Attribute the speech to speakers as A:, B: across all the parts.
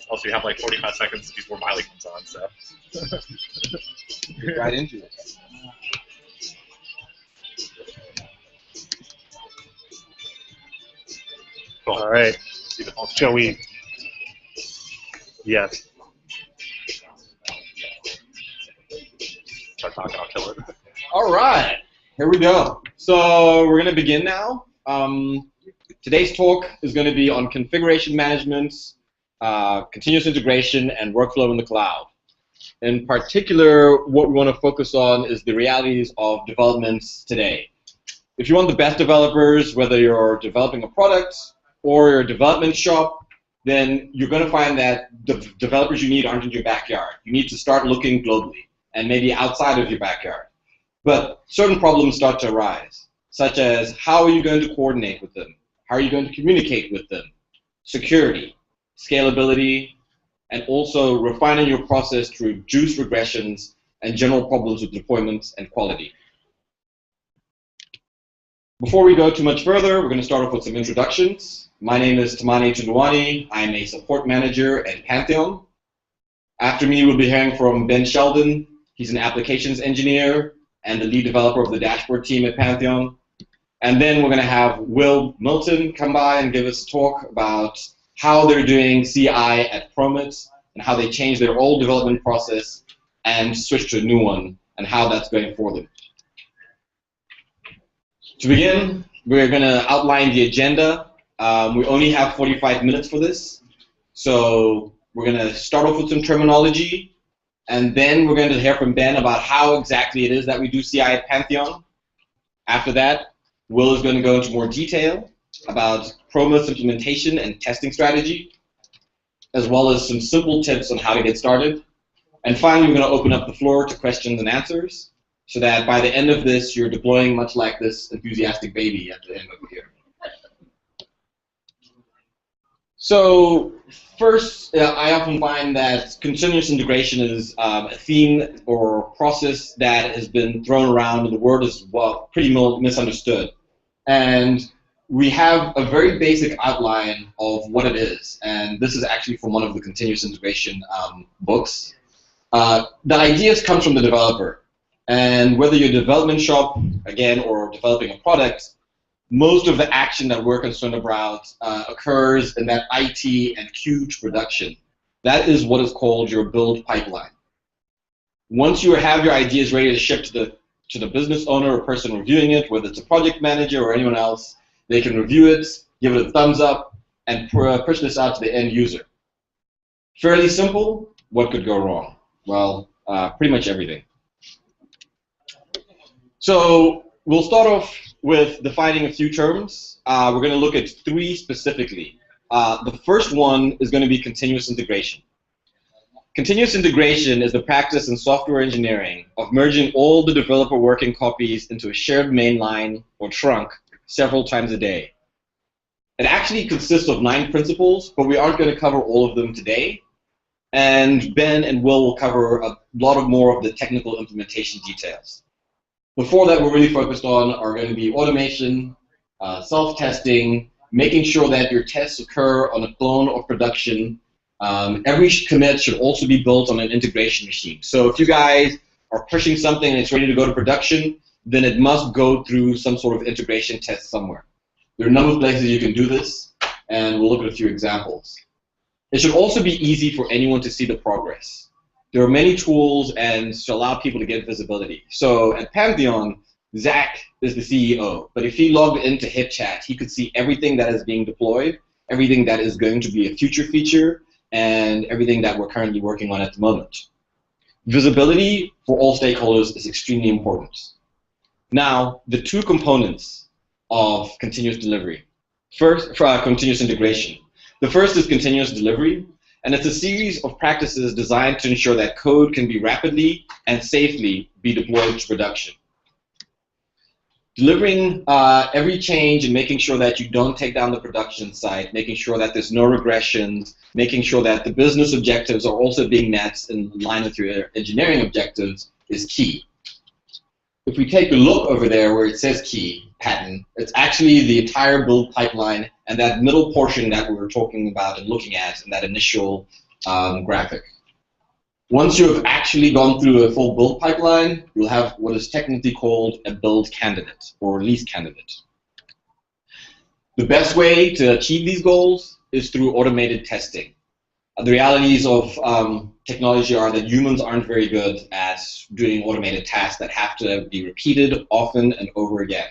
A: Also, you have like 45 seconds before Miley comes on, so.
B: Get right into it.
A: Cool.
C: All right. Shall we? Yes.
A: Start talking, I'll kill it.
B: All right, here we go. So we're going to begin now. Today's talk is going to be on configuration management, continuous integration, and workflow in the cloud. In particular, what we want to focus on is the realities of developments today. If you want the best developers, whether you're developing a product or you're a development shop, then you're going to find that the developers you need aren't in your backyard. You need to start looking globally and maybe outside of your backyard. But certain problems start to arise, such as how are you going to coordinate with them? How are you going to communicate with them? Security, scalability, and also refining your process to reduce regressions and general problems with deployments and quality. Before we go too much further, we're going to start off with some introductions. My name is Tamani Tunduani. I'm a support manager at Pantheon. After me, we'll be hearing from Ben Sheldon. He's an applications engineer and the lead developer of the dashboard team at Pantheon. And then we're going to have Will Milton come by and give us a talk about how they're doing CI at Promit and how they changed their old development process and switched to a new one and how that's going for them. To begin, we're going to outline the agenda. We only have 45 minutes for this. So we're going to start off with some terminology, and then we're going to hear from Ben about how exactly it is that we do CI at Pantheon. After that, Will is going to go into more detail about Promise implementation and testing strategy, as well as some simple tips on how to get started. And finally, we're going to open up the floor to questions and answers, so that by the end of this, you're deploying much like this enthusiastic baby at the end over here. So first, I often find that continuous integration is a theme or process that has been thrown around, and the word is, well, pretty misunderstood. And we have a very basic outline of what it is, and this is actually from one of the continuous integration books. The ideas come from the developer, and whether you're a development shop, again, or developing a product, most of the action that we're concerned about occurs in that IT and queue to production. That is what is called your build pipeline. Once you have your ideas ready to ship to the business owner or person reviewing it, whether it's a project manager or anyone else, they can review it, give it a thumbs up, and push this out to the end user. Fairly simple. What could go wrong? Well, pretty much everything. So we'll start off with defining a few terms. We're going to look at three specifically. The first one is going to be continuous integration. Continuous integration is the practice in software engineering of merging all the developer working copies into a shared mainline or trunk several times a day. It actually consists of 9 principles, but we aren't going to cover all of them today. And Ben and Will cover a lot more of the technical implementation details. Before that, we're really focused on are going to be automation, self-testing, making sure that your tests occur on a clone of production. Every commit should also be built on an integration machine. So if you guys are pushing something and it's ready to go to production, then it must go through some sort of integration test somewhere. There are a number of places you can do this, and we'll look at a few examples. It should also be easy for anyone to see the progress. There are many tools and to allow people to get visibility. So at Pantheon, Zach is the CEO, but if he logged into HipChat, he could see everything that is being deployed, everything that is going to be a future feature, and everything that we're currently working on at the moment. Visibility for all stakeholders is extremely important. Now, the two components of continuous delivery. First, for continuous integration. The first is continuous delivery, and it's a series of practices designed to ensure that code can be rapidly and safely be deployed to production. Delivering every change and making sure that you don't take down the production site, making sure that there's no regressions, making sure that the business objectives are also being met in line with your engineering objectives is key. If we take a look over there where it says key pattern, it's actually the entire build pipeline and that middle portion that we were talking about and looking at in that initial graphic. Once you have actually gone through a full build pipeline, you'll have what is technically called a build candidate or release candidate. The best way to achieve these goals is through automated testing. The realities of technology are that humans aren't very good at doing automated tasks that have to be repeated often and over again.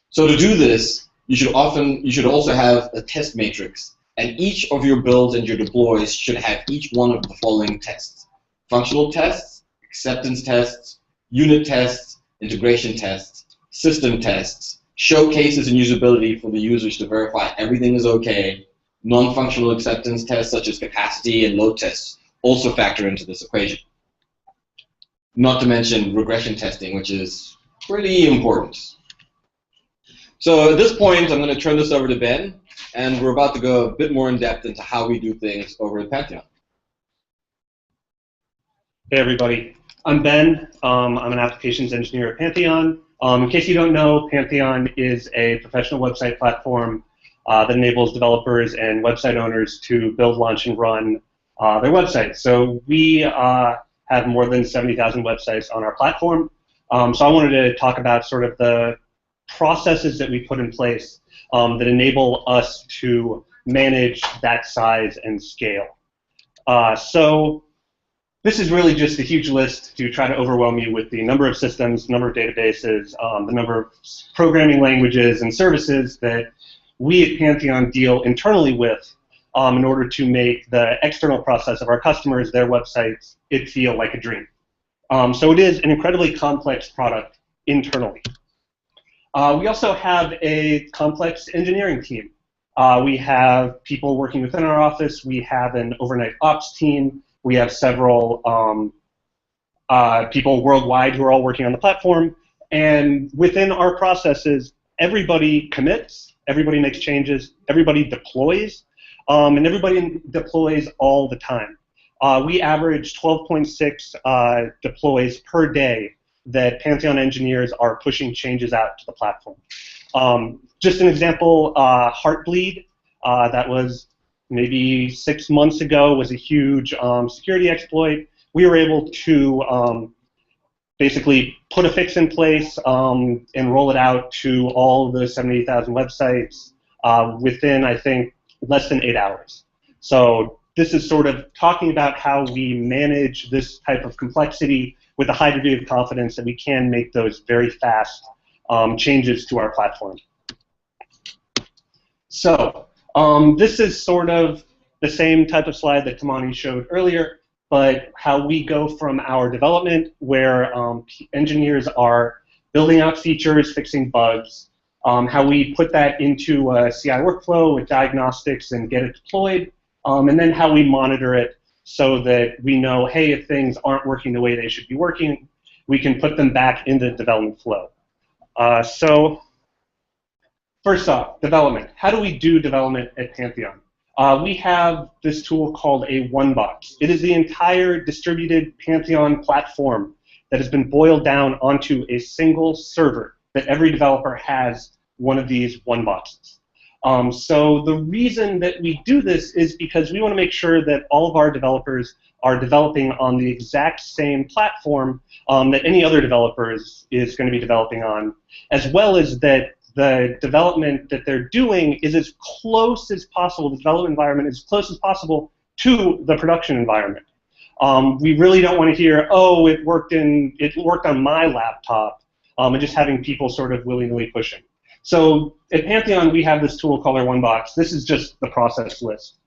B: So to do this, you should also have a test matrix, and each of your builds and your deploys should have each one of the following tests: functional tests, acceptance tests, unit tests, integration tests, system tests, showcases and usability for the users to verify everything is okay. Non-functional acceptance tests such as capacity and load tests also factor into this equation. Not to mention regression testing, which is pretty important. So at this point, I'm going to turn this over to Ben, and we're about to go a bit more in depth into how we do things over at Pantheon.
D: Hey everybody, I'm Ben. I'm an applications engineer at Pantheon. In case you don't know, Pantheon is a professional website platform that enables developers and website owners to build, launch, and run their websites. So we have more than 70,000 websites on our platform. So I wanted to talk about sort of the processes that we put in place that enable us to manage that size and scale. So this is really just a huge list to try to overwhelm you with the number of systems, number of databases, the number of programming languages and services that we at Pantheon deal internally with in order to make the external process of our customers, their websites, it feel like a dream. So it is an incredibly complex product internally. We also have a complex engineering team. We have people working within our office. We have an overnight ops team. We have several people worldwide who are all working on the platform. And within our processes, everybody commits, everybody makes changes, everybody deploys, and everybody deploys all the time. We average 12.6 deploys per day that Pantheon engineers are pushing changes out to the platform. Just an example, Heartbleed, that was maybe 6 months ago, was a huge security exploit. We were able to basically put a fix in place and roll it out to all the 70,000 websites within, I think, less than 8 hours. So this is sort of talking about how we manage this type of complexity with a high degree of confidence that we can make those very fast changes to our platform. So this is sort of the same type of slide that Tamani showed earlier, but how we go from our development, where engineers are building out features, fixing bugs, how we put that into a CI workflow with diagnostics and get it deployed, and then how we monitor it so that we know, hey, if things aren't working the way they should be working, we can put them back into the development flow. So first off, development. How do we do development at Pantheon? We have this tool called a OneBox. It is the entire distributed Pantheon platform that has been boiled down onto a single server that every developer has one of these OneBoxes. So the reason that we do this is because we want to make sure that all of our developers are developing on the exact same platform that any other developer is going to be developing on, as well as that the development that they're doing is as close as possible, the development environment is as close as possible to the production environment. We really don't want to hear, oh, it worked on my laptop, and just having people sort of willy-nilly pushing. So at Pantheon, we have this tool called our OneBox. This is just the process list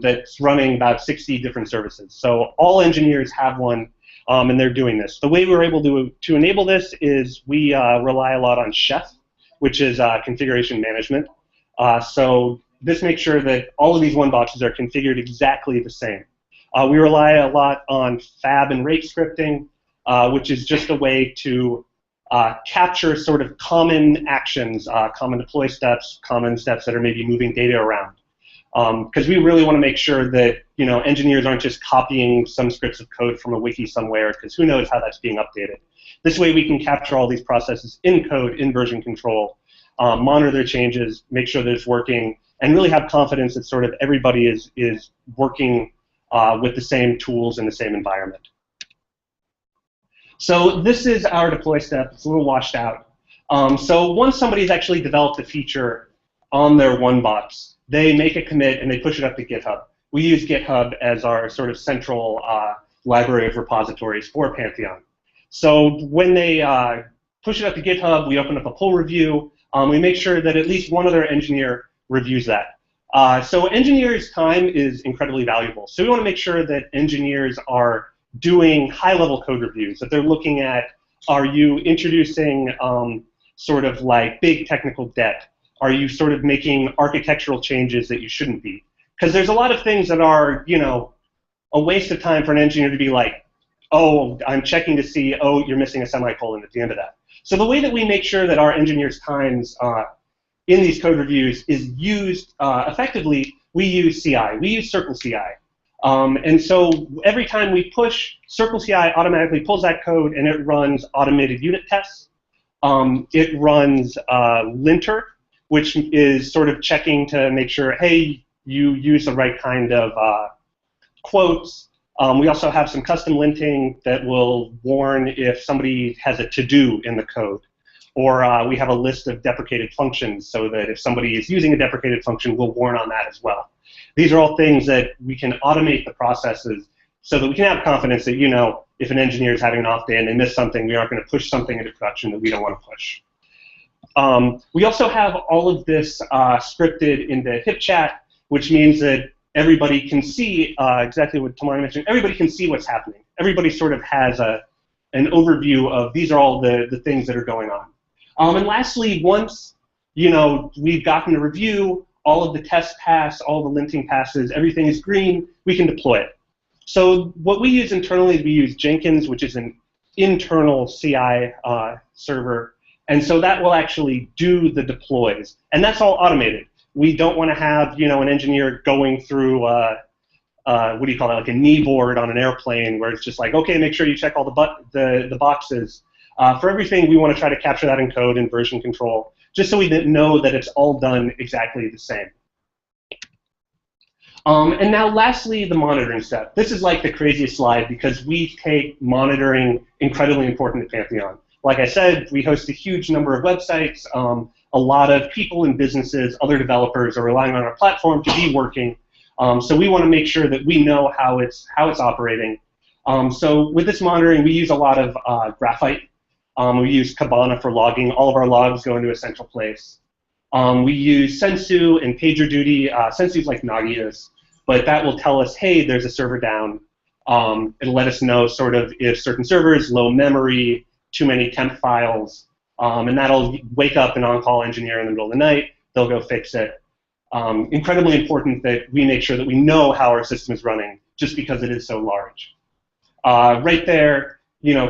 D: that's running about 60 different services. So all engineers have one, and they're doing this. The way we're able to enable this is we rely a lot on Chef, which is configuration management. So this makes sure that all of these OneBoxes are configured exactly the same. We rely a lot on Fab and Rake scripting, which is just a way to capture sort of common actions, common deploy steps, common steps that are maybe moving data around. Because we really want to make sure that engineers aren't just copying some scripts of code from a wiki somewhere, because who knows how that's being updated. This way we can capture all these processes in code, in version control, monitor their changes, make sure that it's working, and really have confidence that sort of everybody is working with the same tools in the same environment. So this is our deploy step. It's a little washed out. So once somebody's actually developed a feature on their OneBox, they make a commit and they push it up to GitHub. We use GitHub as our sort of central library of repositories for Pantheon. So when they push it up to GitHub, we open up a pull review. We make sure that at least one other engineer reviews that. So engineers' time is incredibly valuable. So we want to make sure that engineers are doing high-level code reviews, that they're looking at, are you introducing sort of like big technical debt? Are you sort of making architectural changes that you shouldn't be? Because there's a lot of things that are, you know, a waste of time for an engineer to be like, oh, I'm checking to see, oh, you're missing a semicolon at the end of that. So the way that we make sure that our engineers' times in these code reviews is used effectively, we use CI. We use Circle CI. And so every time we push, Circle CI automatically pulls that code and it runs automated unit tests. It runs linter, which is sort of checking to make sure, hey, you use the right kind of quotes. We also have some custom linting that will warn if somebody has a to-do in the code. Or we have a list of deprecated functions so that if somebody is using a deprecated function, we'll warn on that as well. These are all things that we can automate the processes so that we can have confidence that, you know, if an engineer is having an off day and they miss something, we aren't going to push something into production that we don't want to push. We also have all of this scripted into HipChat, which means that everybody can see exactly what Tamani mentioned. Everybody can see what's happening. Everybody sort of has an overview of these are all the things that are going on. And lastly, once we've gotten a review, all of the tests pass, all the linting passes, everything is green, we can deploy it. So what we use internally is we use Jenkins, which is an internal CI server, and so that will actually do the deploys, and that's all automated. We don't want to have an engineer going through what do you call that, like a knee board on an airplane where it's just like, okay, make sure you check all the boxes. For everything, we want to try to capture that in code and version control, just so we know that it's all done exactly the same. And now lastly, the monitoring step. This is like the craziest slide because we take monitoring incredibly important at Pantheon. Like I said, we host a huge number of websites. A lot of people and businesses, other developers are relying on our platform to be working. So we want to make sure that we know how it's operating. So with this monitoring, we use a lot of Graphite. We use Kibana for logging. All of our logs go into a central place. We use Sensu and PagerDuty. Sensu's like Nagios, but that will tell us, hey, there's a server down. It'll let us know sort of if certain servers, low memory, too many temp files, and that'll wake up an on-call engineer in the middle of the night. They'll go fix it. Incredibly important that we make sure that we know how our system is running, just because it is so large. Right there,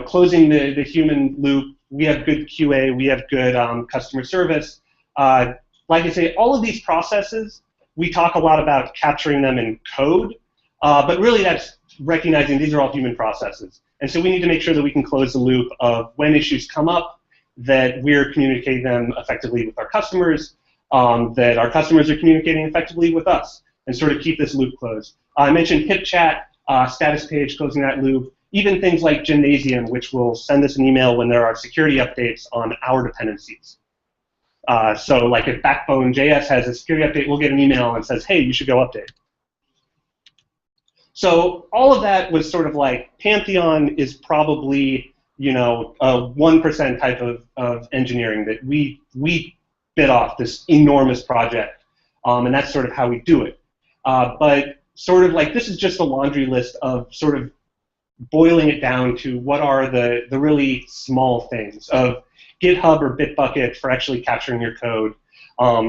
D: closing the human loop. We have good QA. We have good customer service. Like I say, all of these processes, we talk a lot about capturing them in code, but really that's recognizing these are all human processes. And so we need to make sure that we can close the loop of when issues come up, that we're communicating them effectively with our customers, that our customers are communicating effectively with us, and sort of keep this loop closed. I mentioned HipChat, status page, closing that loop, even things like Gymnasium, which will send us an email when there are security updates on our dependencies. So like if Backbone.js has a security update, we'll get an email and says, hey, you should go update. So all of that was sort of like Pantheon is probably, a 1% type of engineering that we bit off this enormous project, and that's sort of how we do it. But sort of like this is just a laundry list of sort of boiling it down to what are the really small things of GitHub or Bitbucket for actually capturing your code,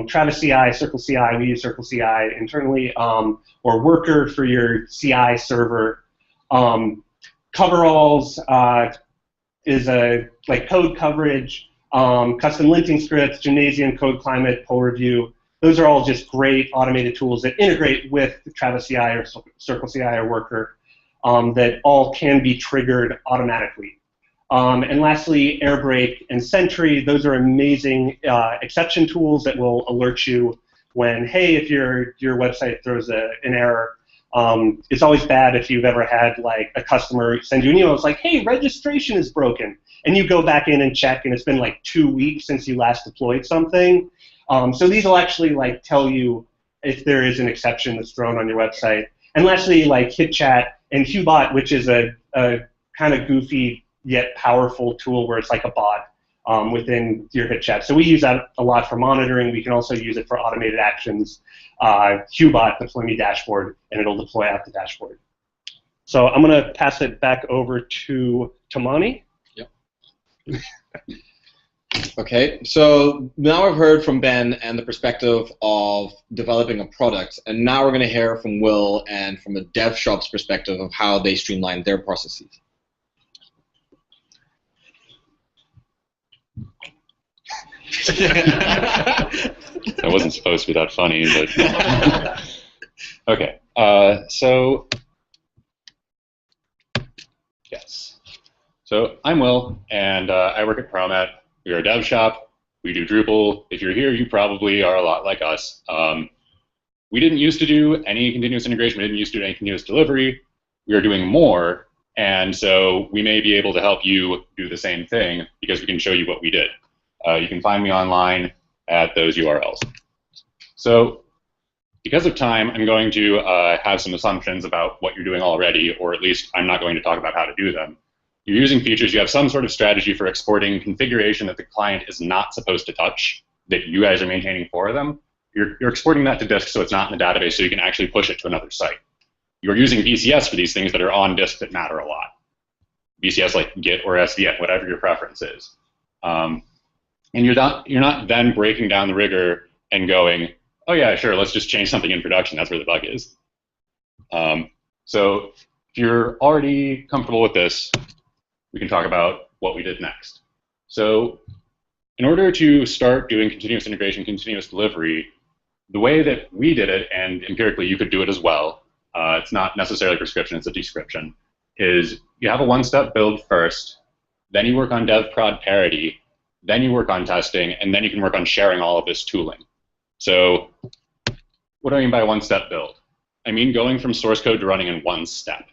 D: Travis CI, Circle CI, we use Circle CI internally, or Worker for your CI server. Coveralls is like code coverage, custom linting scripts, Gymnasium, Code Climate, Pull Review. Those are all just great automated tools that integrate with Travis CI or Circle CI or Worker that all can be triggered automatically. And lastly, Airbrake and Sentry, those are amazing exception tools that will alert you when, hey, if your website throws an error, It's always bad if you've ever had like a customer send you an email. It's like, hey, registration is broken, and you go back in and check, and it's been like 2 weeks since you last deployed something. So these will actually like tell you if there is an exception that's thrown on your website. And lastly, like HitChat and Hubot, which is a kind of goofy yet powerful tool where it's like a bot within your HitChat. So we use that a lot for monitoring. We can also use it for automated actions. Hubot, deploy me dashboard, and it'll deploy out the dashboard. So I'm going to pass it back over to Tamani.
B: Yep. Okay, so now we've heard from Ben and the perspective of developing a product, and now we're going to hear from Will and from a dev shop's perspective of how they streamline their processes.
E: That wasn't supposed to be that funny, but okay. So yes. So I'm Will, and I work at Promet. We are a dev shop. We do Drupal. If you're here, you probably are a lot like us. We didn't used to do any continuous integration. We didn't used to do any continuous delivery. We are doing more, and so we may be able to help you do the same thing because we can show you what we did. You can find me online at those URLs. So because of time, I'm going to have some assumptions about what you're doing already, or at least I'm not going to talk about how to do them. You're using features. You have some sort of strategy for exporting configuration that the client is not supposed to touch, that you guys are maintaining for them. You're exporting that to disk so it's not in the database so you can actually push it to another site. You're using VCS for these things that are on disk that matter a lot. VCS like Git or SVN, whatever your preference is. And you're not then breaking down the rigor and going, oh yeah, sure, let's just change something in production. That's where the bug is. So if you're already comfortable with this, we can talk about what we did next. So in order to start doing continuous integration, continuous delivery, the way that we did it, and empirically you could do it as well, it's not necessarily prescription, it's a description, is you have a one-step build first, then you work on dev prod parity, then you work on testing, and then you can work on sharing all of this tooling. So what do I mean by one-step build? I mean going from source code to running in one step.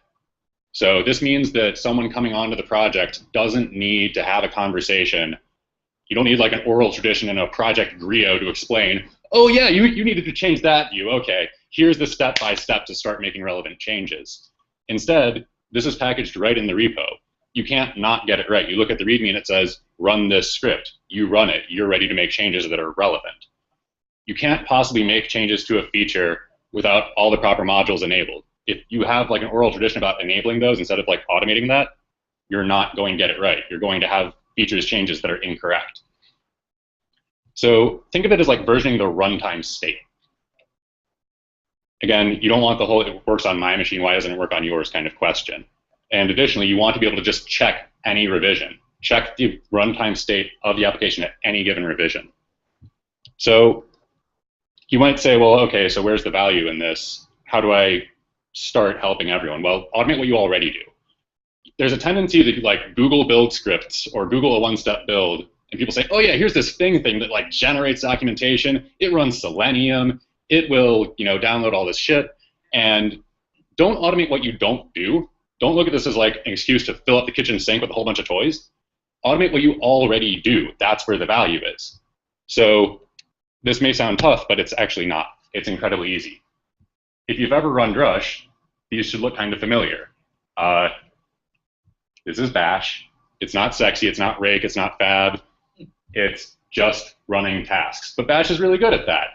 E: So this means that someone coming onto the project doesn't need to have a conversation. You don't need like an oral tradition in a project griot to explain, oh yeah, you needed to change that view. Okay, here's the step-by-step to start making relevant changes. Instead, this is packaged right in the repo. You can't not get it right. You look at the README and it says, run this script. You run it. You're ready to make changes that are relevant. You can't possibly make changes to a feature without all the proper modules enabled. If you have like an oral tradition about enabling those instead of like automating that, you're not going to get it right. You're going to have features changes that are incorrect. So think of it as like versioning the runtime state. Again, you don't want the whole it works on my machine, why doesn't it work on yours kind of question. And additionally, you want to be able to just check any revision. Check the runtime state of the application at any given revision. So you might say, well, okay, so where's the value in this? How do I start helping everyone? Well, automate what you already do. There's a tendency to like Google build scripts or Google a one-step build, and people say, oh yeah, here's this thing that like generates documentation. It runs Selenium. It will, download all this shit. And don't automate what you don't do. Don't look at this as like an excuse to fill up the kitchen sink with a whole bunch of toys. Automate what you already do. That's where the value is. So this may sound tough, but it's actually not. It's incredibly easy. If you've ever run Drush, these should look kind of familiar. This is Bash. It's not sexy. It's not Rake. It's not Fab. It's just running tasks. But Bash is really good at that.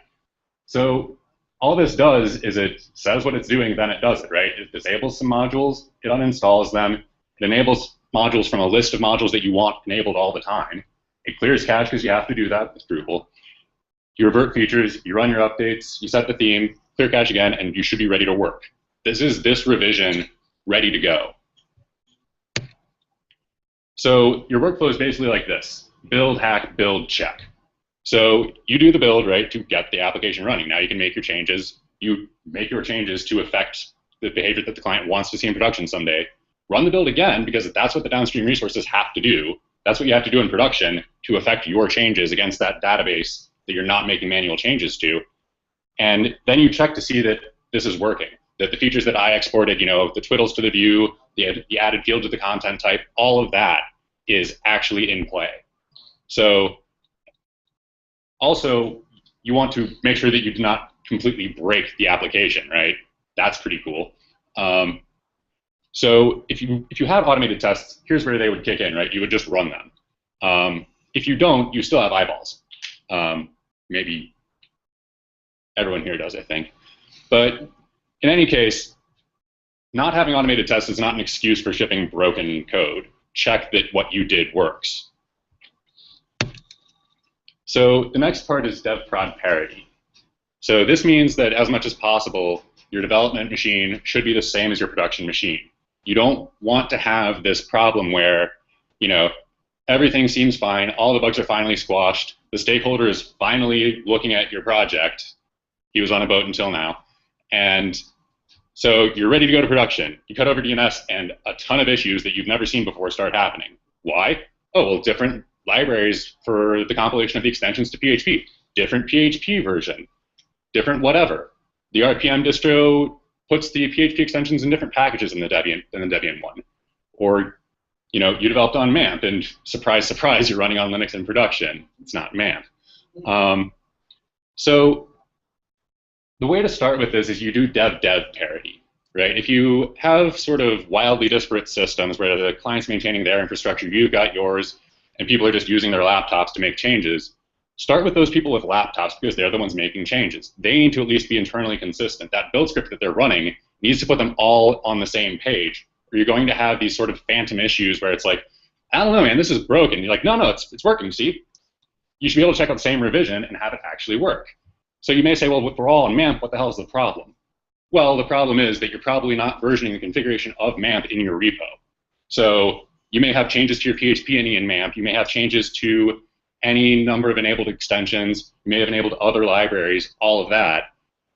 E: So all this does is it says what it's doing, then it does it, right? It disables some modules, it uninstalls them, it enables modules from a list of modules that you want enabled all the time. It clears cache because you have to do that with Drupal. You revert features, you run your updates, you set the theme, clear cache again, and you should be ready to work. This is this revision ready to go. So your workflow is basically like this: build, hack, build, check. So you do the build, right, to get the application running. Now you can make your changes. You make your changes to affect the behavior that the client wants to see in production someday. Run the build again, because that's what the downstream resources have to do. That's what you have to do in production to affect your changes against that database that you're not making manual changes to. And then you check to see that this is working. that the features that I exported, the twiddles to the view, the added field to the content type, all of that is actually in play. So also, you want to make sure that you do not completely break the application, right? That's pretty cool. So if you have automated tests, here's where they would kick in, right? You would just run them. If you don't, you still have eyeballs. Maybe everyone here does, I think. But in any case, not having automated tests is not an excuse for shipping broken code. Check that what you did works. So the next part is dev prod parity. So this means that as much as possible, your development machine should be the same as your production machine. You don't want to have this problem where, everything seems fine, all the bugs are finally squashed, the stakeholder is finally looking at your project. He was on a boat until now. And so you're ready to go to production. You cut over DNS and a ton of issues that you've never seen before start happening. Why? Oh, well, different libraries for the compilation of the extensions to PHP, different PHP version, different whatever. The RPM distro puts the PHP extensions in different packages in the Debian one. Or, you developed on MAMP, and surprise, surprise, you're running on Linux in production. It's not MAMP. So the way to start with this is you do dev-dev parity, right? If you have sort of wildly disparate systems where the client's maintaining their infrastructure, you've got yours, and people are just using their laptops to make changes, start with those people with laptops because they're the ones making changes. They need to at least be internally consistent. That build script that they're running needs to put them all on the same page, or you're going to have these sort of phantom issues where it's like, I don't know, man, this is broken. You're like, no, it's working, see? You should be able to check out the same revision and have it actually work. So you may say, well, if we're all on MAMP, what the hell is the problem? Well, the problem is that you're probably not versioning the configuration of MAMP in your repo. So you may have changes to your PHP INI in MAMP. You may have changes to any number of enabled extensions. You may have enabled other libraries, all of that.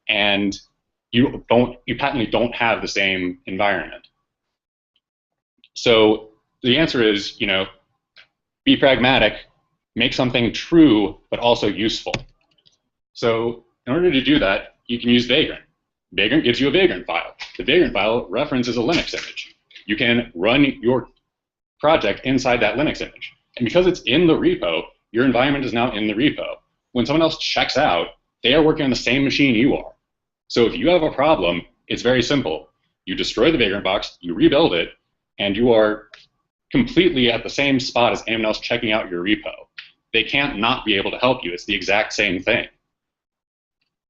E: And you patently don't have the same environment. So the answer is, be pragmatic, make something true, but also useful. So in order to do that, you can use Vagrant. Vagrant gives you a Vagrant file. The Vagrant file references a Linux image. You can run your project inside that Linux image. And because it's in the repo, your environment is now in the repo. When someone else checks out, they are working on the same machine you are. So if you have a problem, it's very simple. You destroy the Vagrant box, you rebuild it, and you are completely at the same spot as anyone else checking out your repo. They can't not be able to help you. It's the exact same thing.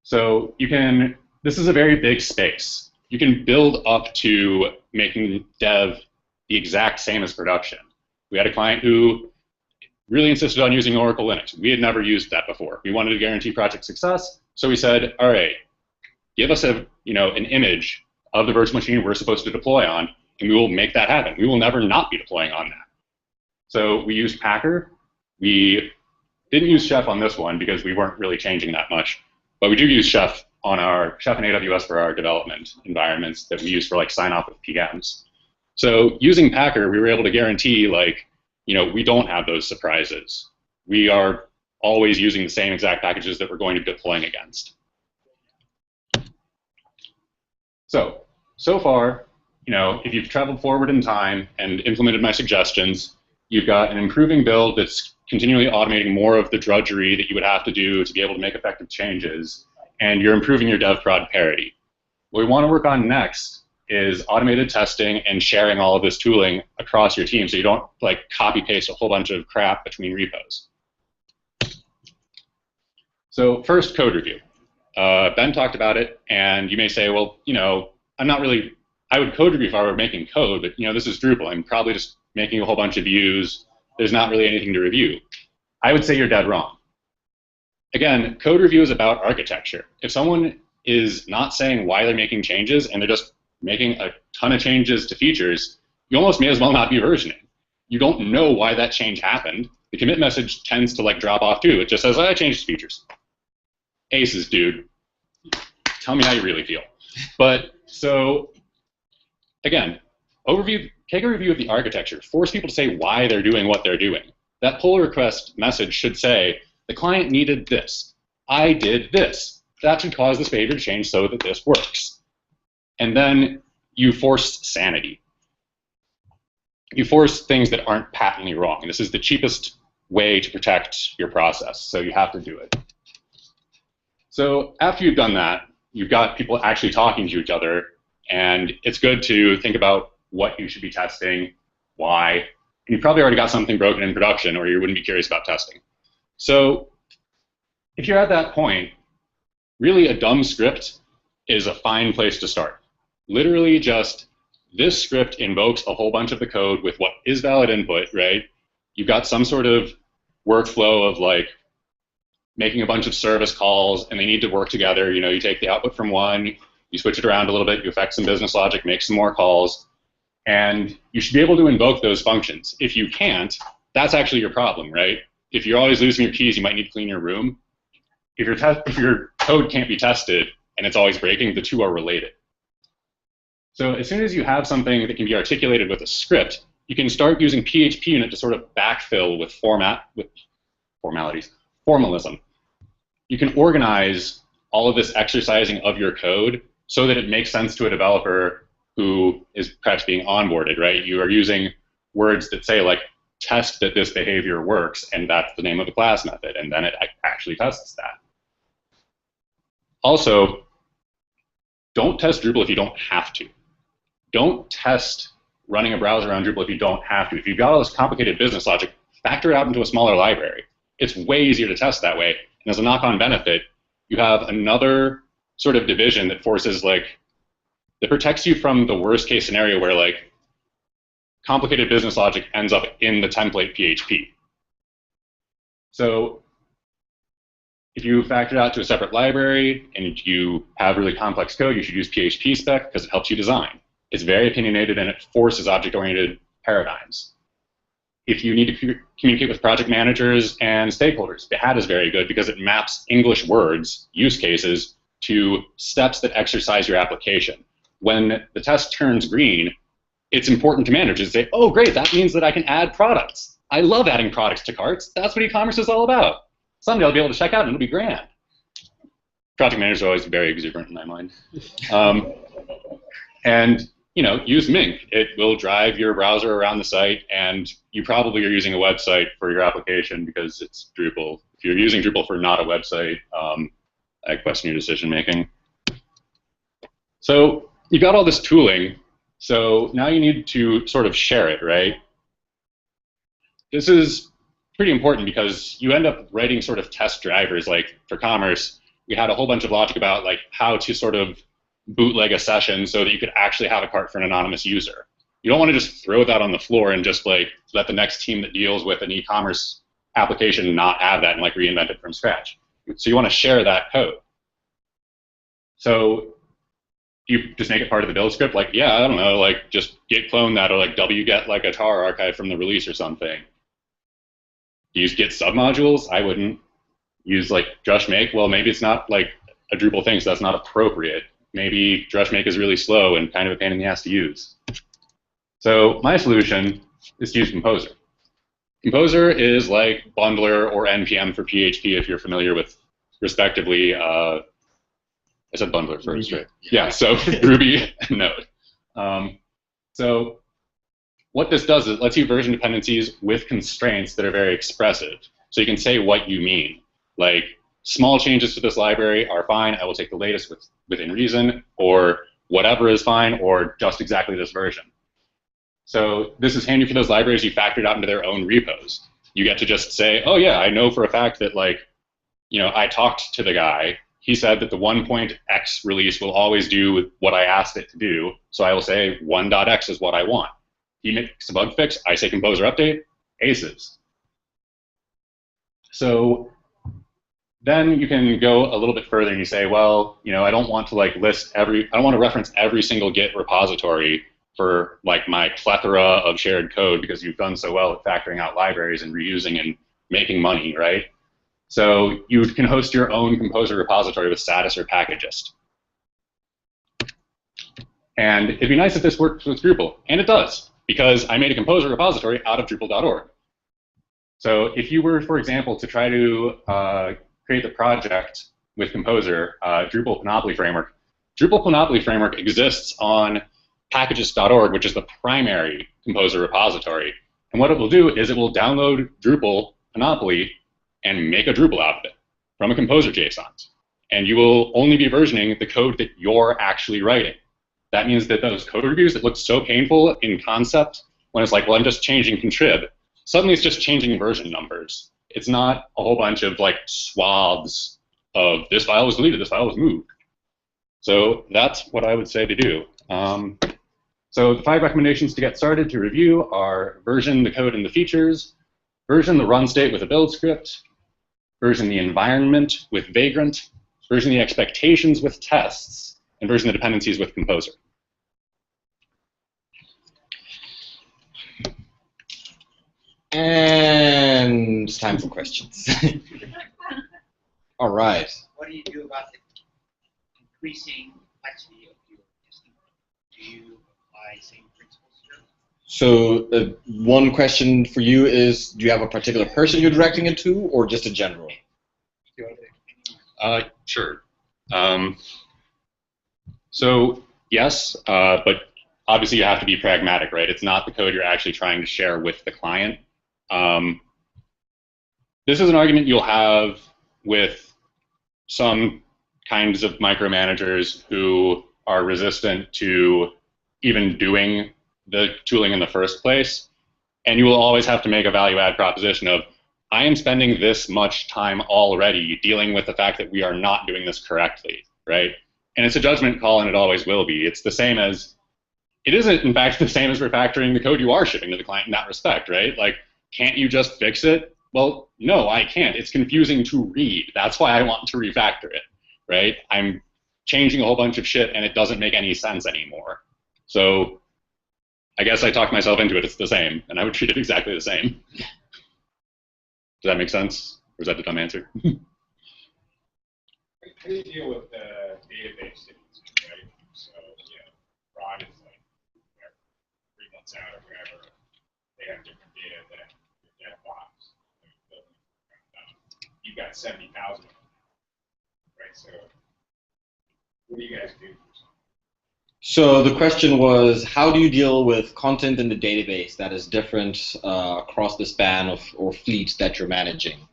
E: So this is a very big space. You can build up to making dev the exact same as production. We had a client who really insisted on using Oracle Linux. We had never used that before. We wanted to guarantee project success, so we said, all right, give us an image of the virtual machine we're supposed to deploy on, and we will make that happen. We will never not be deploying on that. So we used Packer. We didn't use Chef on this one because we weren't really changing that much, but we do use Chef on Chef and AWS for our development environments that we use for sign off with PMs. So using Packer, we were able to guarantee we don't have those surprises. We are always using the same exact packages that we're going to be deploying against. So far, if you've traveled forward in time and implemented my suggestions, you've got an improving build that's continually automating more of the drudgery that you would have to do to be able to make effective changes, and you're improving your dev prod parity. What we want to work on next is automated testing and sharing all of this tooling across your team so you don't copy paste a whole bunch of crap between repos. So first, code review. Ben talked about it, and you may say, well, I would code review if I were making code, but this is Drupal. I'm probably just making a whole bunch of views. There's not really anything to review. I would say you're dead wrong. Again, code review is about architecture. If someone is not saying why they're making changes and they're just making a ton of changes to features, you almost may as well not be versioning. You don't know why that change happened. The commit message tends to drop off too. It just says, I changed features. Aces, dude. Tell me how you really feel. But so, again, take a review of the architecture. Force people to say why they're doing what they're doing. That pull request message should say, the client needed this. I did this. That should cause this behavior to change so that this works. And then you force sanity. You force things that aren't patently wrong. This is the cheapest way to protect your process, so you have to do it. So after you've done that, you've got people actually talking to each other, and it's good to think about what you should be testing, why, and you've probably already got something broken in production, or you wouldn't be curious about testing. So if you're at that point, really a dumb script is a fine place to start. Literally just this script invokes a whole bunch of the code with what is valid input, right? You've got some sort of workflow of like making a bunch of service calls, and they need to work together. You know, you take the output from one, you switch it around a little bit, you affect some business logic, make some more calls, and you should be able to invoke those functions. If you can't, that's actually your problem, right? If you're always losing your keys, you might need to clean your room. If your code can't be tested and it's always breaking, the two are related. So as soon as you have something that can be articulated with a script, you can start using PHPUnit to sort of backfill with formalism. You can organize all of this exercising of your code so that it makes sense to a developer who is perhaps being onboarded, right? You are using words that say like, test that this behavior works, and that's the name of the class method, and then it actually tests that. Also, don't test Drupal if you don't have to. Don't test running a browser on Drupal if you don't have to. If you've got all this complicated business logic, factor it out into a smaller library. It's way easier to test that way. And as a knock-on benefit, you have another sort of division that forces that protects you from the worst case scenario where like complicated business logic ends up in the template PHP. So if you factor it out to a separate library and you have really complex code, you should use PHP spec because it helps you design. It's very opinionated and it forces object-oriented paradigms. If you need to communicate with project managers and stakeholders, Behat is very good because it maps English words, use cases, to steps that exercise your application. When the test turns green, it's important to managers to say, oh, great, that means that I can add products. I love adding products to carts. That's what e-commerce is all about. Someday I'll be able to check out and it'll be grand. Project managers are always very exuberant in my mind. And you know, use Mink. It will drive your browser around the site, and you probably are using a website for your application because it's Drupal. If you're using Drupal for not a website, I question your decision making. So you've got all this tooling, so now you need to sort of share it, right? This is pretty important because you end up writing sort of test drivers. Like for commerce, we had a whole bunch of logic about like how to sort of bootleg a session so that you could actually have a cart for an anonymous user. You don't want to just throw that on the floor and just like let the next team that deals with an e-commerce application not have that and like reinvent it from scratch. So you want to share that code. So you just make it part of the build script, like, yeah, I don't know, like just git clone that or like wget like a tar archive from the release or something. Use git submodules? I wouldn't. Use like drush make? Well, maybe it's not like a Drupal thing, so that's not appropriate. Maybe drush make is really slow and kind of a pain in the ass to use. So my solution is to use Composer. Composer is like Bundler or NPM for PHP if you're familiar with, respectively, I said Bundler first, right? Yeah, so Ruby and Node. So what this does is it lets you version dependencies with constraints that are very expressive. So you can say what you mean. Like, small changes to this library are fine. I will take the latest within reason, or whatever is fine, or just exactly this version. So this is handy for those libraries you factored out into their own repos. You get to just say, oh yeah, I know for a fact that like, you know, I talked to the guy. He said that the 1.x release will always do what I asked it to do. So I will say 1.x is what I want. He makes a bug fix. I say Composer update. Aces. So then you can go a little bit further and you say, well, you know, I don't want to like I don't want to reference every single Git repository for like my plethora of shared code because you've done so well at factoring out libraries and reusing and making money, right? So you can host your own Composer repository with Status or Packagist. And it'd be nice if this worked with Drupal, and it does, because I made a Composer repository out of Drupal.org. So if you were, for example, to try to create the project with Composer, Drupal Panoply framework Drupal Panoply framework exists on packages.org, which is the primary Composer repository. And what it will do is it will download Drupal Panoply and make a Drupal out of it from a Composer JSON. And you will only be versioning the code that you're actually writing. That means that those code reviews that look so painful in concept, when it's like, well, I'm just changing contrib, suddenly it's just changing version numbers. It's not a whole bunch of like swaths of this file was deleted, this file was moved. So that's what I would say to do. So the 5 recommendations to get started to review are version the code and the features, version the run state with a build script, version the environment with Vagrant, version the expectations with tests, and version the dependencies with Composer.
B: And it's time for questions. All right.
F: What do you do about the increasing complexity of your testing? Do you apply same principles here?
B: So one question for you is, do you have a particular person you're directing it to, or just a general?
E: Sure. So yes, but obviously you have to be pragmatic, right? It's not the code you're actually trying to share with the client. This is an argument you'll have with some kinds of micromanagers who are resistant to even doing the tooling in the first place. And you will always have to make a value-add proposition of, I am spending this much time already dealing with the fact that we are not doing this correctly, right? And it's a judgment call, and it always will be. It's the same as, it isn't, in fact, the same as refactoring the code you are shipping to the client in that respect, right? Like, can't you just fix it? Well, no, I can't. It's confusing to read. That's why I want to refactor it, right? I'm changing a whole bunch of shit, and it doesn't make any sense anymore. So I guess I talked myself into it. It's the same, and I would treat it exactly the same. Does that make sense? Or is that a dumb answer?
G: How do you deal with the database things, right? So, fraud is like 3 months out or whatever. They have different data than your dev box. You've got 70,000, right? So, what do you guys do?
B: So the question was, how do you deal with content in the database that is different across the span of or fleets that you're managing?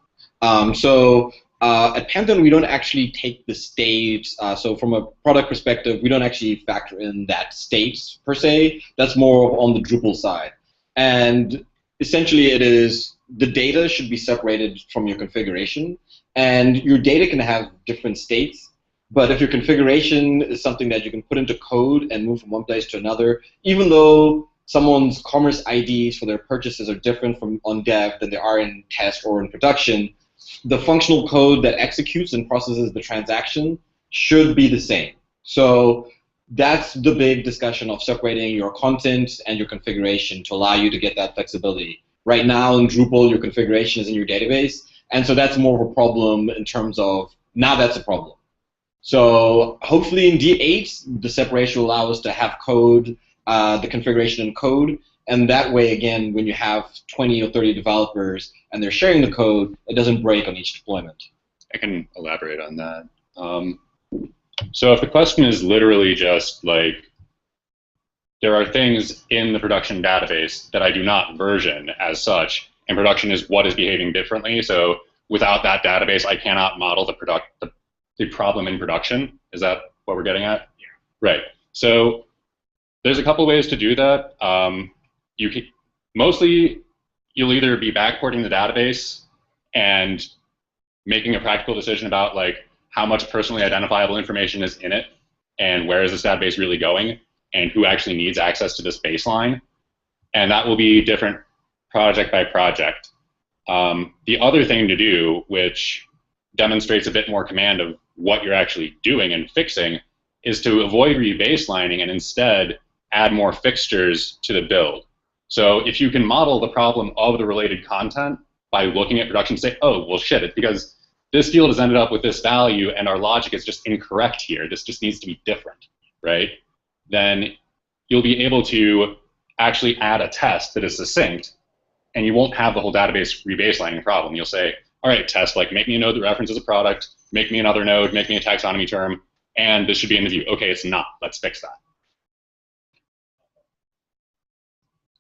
B: At Pantheon, we don't actually take the state. So from a product perspective, we don't actually factor in that state per se. That's more on the Drupal side. And essentially, it is the data should be separated from your configuration, and your data can have different states. But if your configuration is something that you can put into code and move from one place to another, even though someone's commerce IDs for their purchases are different from on dev than they are in test or in production, the functional code that executes and processes the transaction should be the same. So that's the big discussion of separating your content and your configuration to allow you to get that flexibility. Right now in Drupal, your configuration is in your database, and so that's more of a problem in terms of, now that's a problem. So hopefully in D8, the separation will allow us to have code, the configuration in code, and that way, again, when you have 20 or 30 developers and they're sharing the code, it doesn't break on each deployment.
E: I can elaborate on that. So if the question is literally just like, there are things in the production database that I do not version as such, and production is what is behaving differently, so without that database, I cannot model the problem in production. Is that what we're getting at?
G: Yeah.
E: Right. So there's a couple ways to do that. Mostly, you'll either be backporting the database and making a practical decision about like how much personally identifiable information is in it, and where is this database really going, and who actually needs access to this baseline. And that will be different project by project. The other thing to do, which demonstrates a bit more command of what you're actually doing and fixing, is to avoid rebaselining and instead add more fixtures to the build. So if you can model the problem of the related content by looking at production, say, oh, well, shit, it's because this field has ended up with this value and our logic is just incorrect here. This just needs to be different, right? Then you'll be able to actually add a test that is succinct, and you won't have the whole database rebaselining problem. You'll say, all right, test, like, make me a node that references a product, make me another node, make me a taxonomy term, and this should be in the view. Okay, it's not. Let's fix that.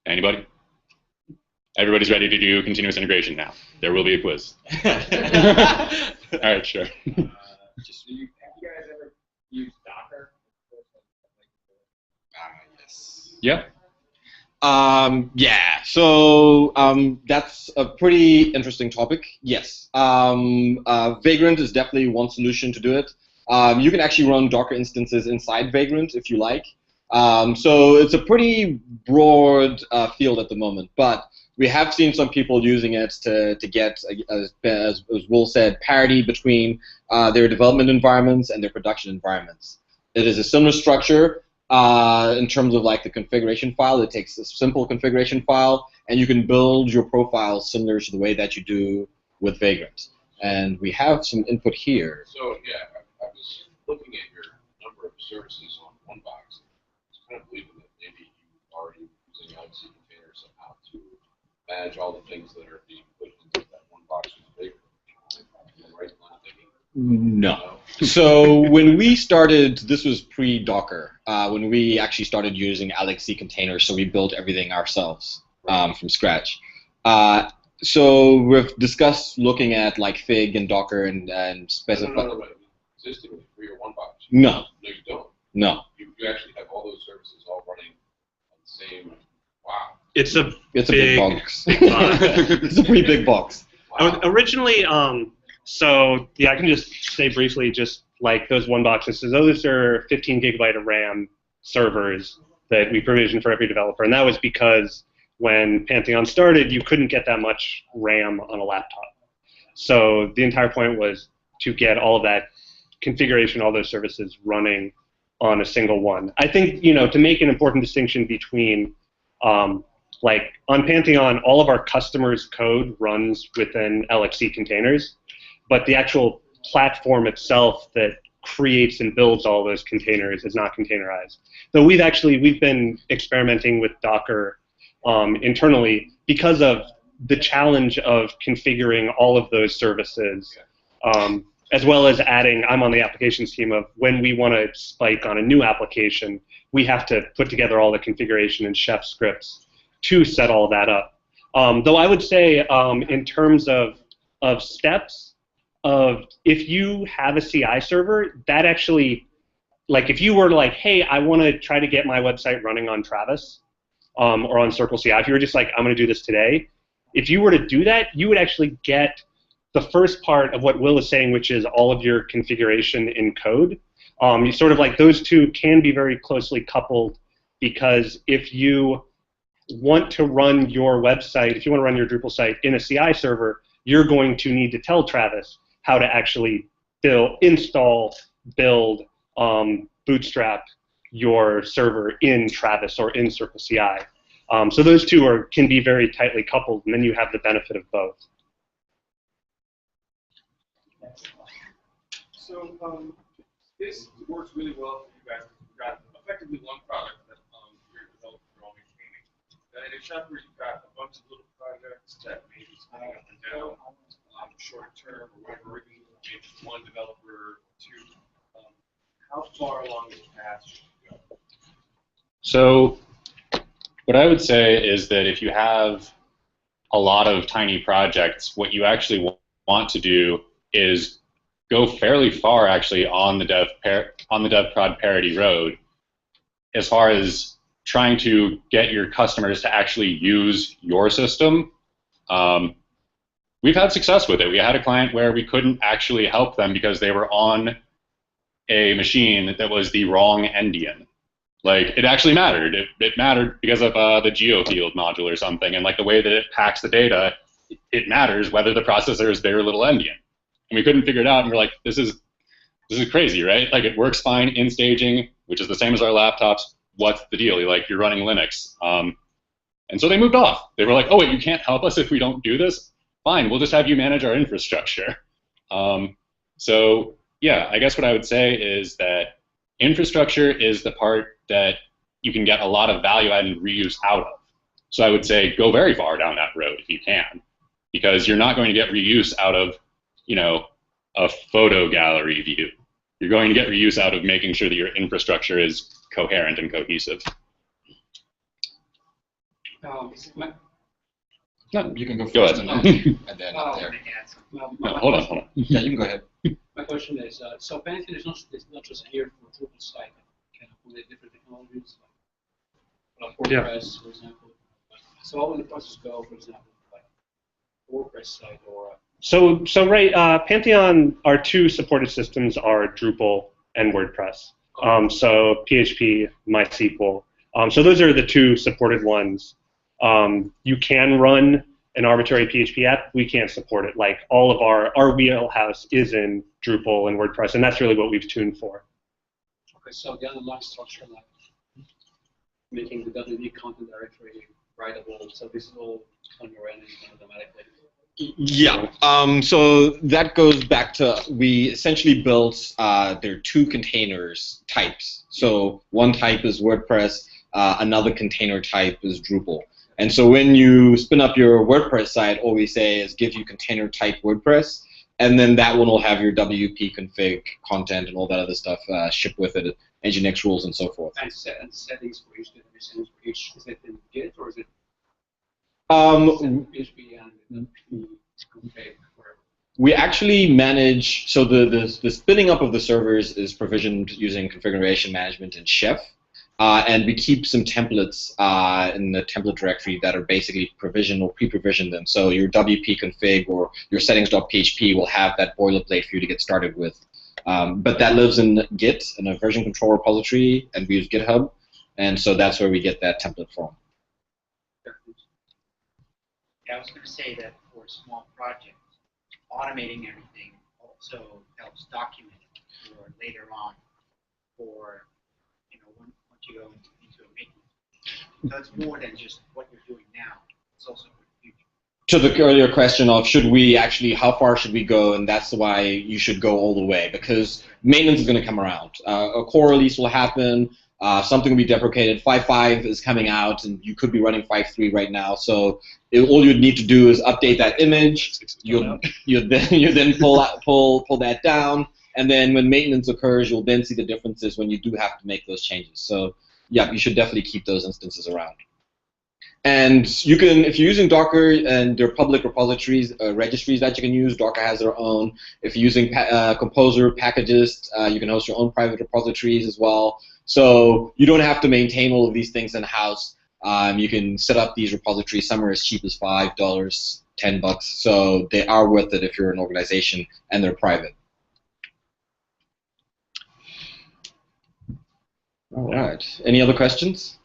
E: Anybody? Everybody's ready to do continuous integration now. There will be a quiz. All right, sure.
G: Have you guys ever used Docker?
B: Yes.
E: Yeah.
B: Yeah, so that's a pretty interesting topic. Yes, Vagrant is definitely one solution to do it. You can actually run Docker instances inside Vagrant if you like. So it's a pretty broad field at the moment, but we have seen some people using it to get, as Will said, parity between their development environments and their production environments. It is a similar structure. In terms of like the configuration file, it takes a simple configuration file, and you can build your profile similar to the way that you do with Vagrant. And we have some input here.
H: So yeah, I was looking at your number of services on one box. I was kind of believing that maybe you are already using LC containers somehow to manage all the things that are being put into that one box with Vagrant. Am I right in line of thinking?
B: No. So when we started, this was pre-Docker, when we actually started using LXC containers, so we built everything ourselves from scratch. So we've discussed looking at like Fig and Docker and specify.
H: No, existingly for your one box.
B: No.
H: No, you don't.
B: No.
H: You actually have all those services all running on the same. Wow.
D: It's a
B: It's a big box.
D: big box.
B: It's a pretty big box.
H: Wow.
D: Originally, so yeah, I can just say briefly, just like those one boxes. So those are 15 gigabyte of RAM servers that we provisioned for every developer, and that was because when Pantheon started, you couldn't get that much RAM on a laptop. So the entire point was to get all of that configuration, all those services running on a single one. I think, you know, to make an important distinction between, like on Pantheon, all of our customers' code runs within LXC containers, but the actual platform itself that creates and builds all those containers is not containerized. So we've been experimenting with Docker internally because of the challenge of configuring all of those services, as well as adding, I'm on the applications team of when we want to spike on a new application, we have to put together all the configuration and chef scripts to set all that up. Though I would say in terms of steps, if you have a CI server, that actually, like if you were like, hey, I want to try to get my website running on Travis or on Circle CI, if you were just like, I'm going to do this today, if you were to do that, you would actually get the first part of what Will is saying, which is all of your configuration in code. You sort of like those two can be very closely coupled, because if you want to run your website, if you want to run your Drupal site in a CI server, you're going to need to tell Travis how to actually install, build, bootstrap your server in Travis or in Circle CI. So those two can be very tightly coupled, and then you have the benefit of both.
G: So this works really well for you guys. You've got effectively one product that you're developing, you're all maintaining. In a shop where you've got a bunch of little projects that maybe spinning up and down, short term or whatever, or even maybe one developer or two. How far along this path should you go?
E: So what I would say is that if you have a lot of tiny projects, what you actually want to do is go fairly far actually on the dev prod parity road, as far as trying to get your customers to actually use your system. We've had success with it. We had a client where we couldn't actually help them because they were on a machine that was the wrong endian. Like, it actually mattered. It mattered because of the geofield module or something, and like the way that it packs the data, it matters whether the processor is their little endian. And we couldn't figure it out, and we're like, this is crazy, right? Like, it works fine in staging, which is the same as our laptops. What's the deal? You're running Linux. And so they moved off. They were like, oh, wait, you can't help us if we don't do this? Fine, we'll just have you manage our infrastructure. So yeah, I guess what I would say is that infrastructure is the part that you can get a lot of value add and reuse out of. So I would say go very far down that road if you can, because you're not going to get reuse out of, you know, a photo gallery view. you're going to get reuse out of making sure that your infrastructure is coherent and cohesive.
B: No, you can go
E: Go
B: first.
E: ahead.
B: And then up there.
E: No, hold on.
B: Yeah, you can go ahead.
I: My question is, so Pantheon is not just here for Drupal side, can accommodate different technologies, like WordPress, for example. So how will the process go, for example, like WordPress side or?
D: Pantheon, our two supported systems are Drupal and WordPress. So PHP, MySQL. So those are the two supported ones. You can run an arbitrary PHP app. We can't support it. Like all of our wheelhouse is in Drupal and WordPress, and that's really what we've tuned for.
I: Okay, so the underlying structure, like making the WD content directory writable, so visible on your end and automatically.
B: Yeah, so that goes back to, we essentially built, there are two containers types. So one type is WordPress, another container type is Drupal. And so when you spin up your WordPress site, all we say is give you container type WordPress, and then that one will have your WP config content and all that other stuff shipped with it, Nginx rules and so forth.
I: And settings for each database, for each, is it in Git or is it PHP and config?
B: We actually manage, so the spinning up of the servers is provisioned using configuration management in Chef. And we keep some templates in the template directory that are basically provisioned or pre-provisioned them. So your WP config or your settings.php will have that boilerplate for you to get started with. But that lives in Git, in a version control repository, and we use GitHub. And so that's where we get that template from.
F: Yeah, I was going to say that for a small project, automating everything also helps document it for later on for, once you go into a maintenance. So it's more than just what you're doing now. It's also for the future.
B: To the earlier question of should we actually, how far should we go, and that's why you should go all the way, because maintenance is going to come around. A core release will happen, something will be deprecated, 5.5 is coming out, and you could be running 5.3 right now, so all you'd need to do is update that image, you then pull that down, and then when maintenance occurs, you'll then see the differences when you do have to make those changes. So yeah, you should definitely keep those instances around. And you can, if you're using Docker and there are public repositories, registries that you can use, Docker has their own. If you're using Composer packages, you can host your own private repositories as well. So you don't have to maintain all of these things in-house. You can set up these repositories. Some are as cheap as $5, $10. So they are worth it if you're an organization and they're private. All right. Any other questions?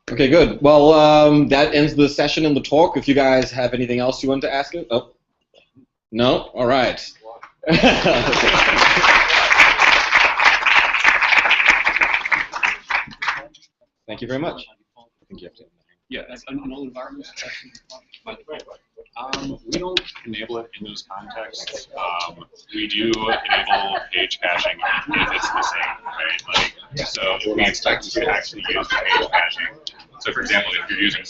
B: Okay, good. Well, that ends the session and the talk. If you guys have anything else you want to ask it? Oh, no? All right. Thank you very much. I think you have to.
C: Yeah,
I: In all environments?
E: We don't enable it in those contexts. We do enable page caching if it's the same, right? Like, so we expect you to actually use the page caching. So, for example, if you're using